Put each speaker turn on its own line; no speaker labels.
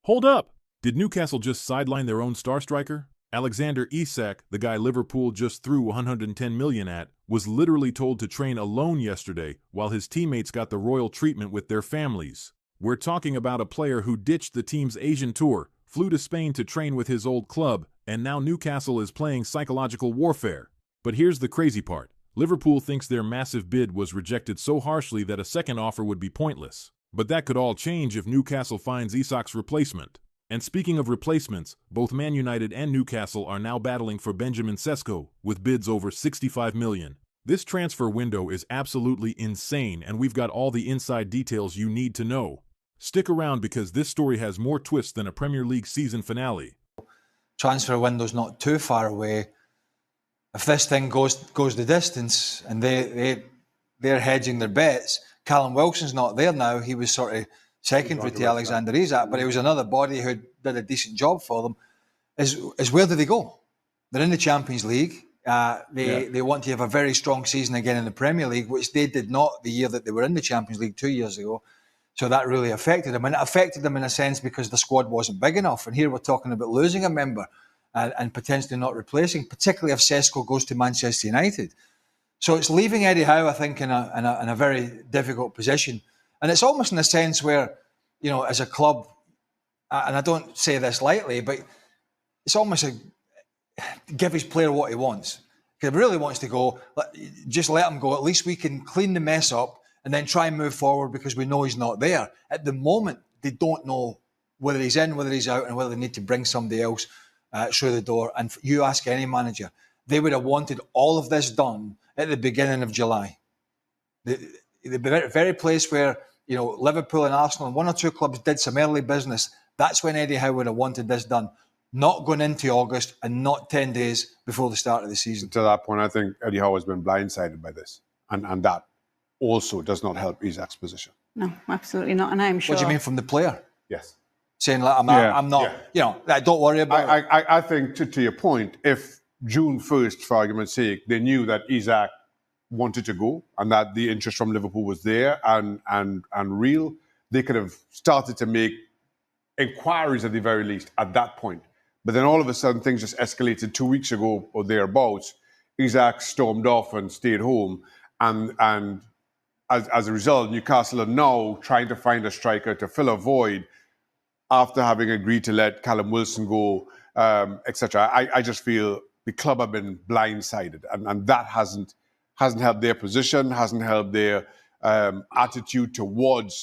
Hold up! Did Newcastle just sideline their own star striker? Alexander Isak, the guy Liverpool just threw 110 million at, was literally told to train alone yesterday while his teammates got the royal treatment with their families. We're talking about a player who ditched the team's Asian tour, flew to Spain to train with his old club, and now Newcastle is playing psychological warfare. But here's the crazy part. Liverpool thinks their massive bid was rejected so harshly that a second offer would be pointless. But that could all change if Newcastle finds Isak's replacement. And speaking of replacements, both Man United and Newcastle are now battling for Benjamin Sesko, with bids over 65 million. This transfer window is absolutely insane, and we've got all the inside details you need to know. Stick around because this story has more twists than a Premier League season finale.
Transfer window's not too far away. If this thing goes the distance and they're hedging their bets, Callum Wilson's not there now. He was sort of secondary to Alexander Isak, but it was another body who did a decent job for them. Is where do they go? They're in the Champions League. They want to have a very strong season again in the Premier League, which they did not the year that they were in the Champions League 2 years ago. So that really affected them. And it affected them in a sense because the squad wasn't big enough. And here we're talking about losing a member and potentially not replacing, particularly if Sesko goes to Manchester United. So it's leaving Eddie Howe, I think, in a very difficult position. And it's almost in a sense where, you know, as a club, and I don't say this lightly, but it's almost give his player what he wants. If he really wants to go, just let him go. At least we can clean the mess up and then try and move forward because we know he's not there. At the moment, they don't know whether he's in, whether he's out, and whether they need to bring somebody else through the door. And you ask any manager, they would have wanted all of this done at the beginning of July. The very place where, you know, Liverpool and Arsenal and one or two clubs did some early business, that's when Eddie Howe would have wanted this done. Not going into August and not 10 days before the start of the season.
To that point, I think Eddie Howe has been blindsided by this. And that also does not help Isak's position.
No, absolutely not. And I'm sure.
What do you mean from the player?
Yes.
Saying, like, I'm not, you know, don't worry about it.
I think, to your point, if June 1st, for argument's sake, they knew that Isak wanted to go and that the interest from Liverpool was there and real, they could have started to make inquiries at the very least at that point. But then all of a sudden, things just escalated 2 weeks ago or thereabouts. Isak stormed off and stayed home. And as a result, Newcastle are now trying to find a striker to fill a void after having agreed to let Callum Wilson go, etc. I just feel the club have been blindsided. And that hasn't helped their position, hasn't helped their attitude towards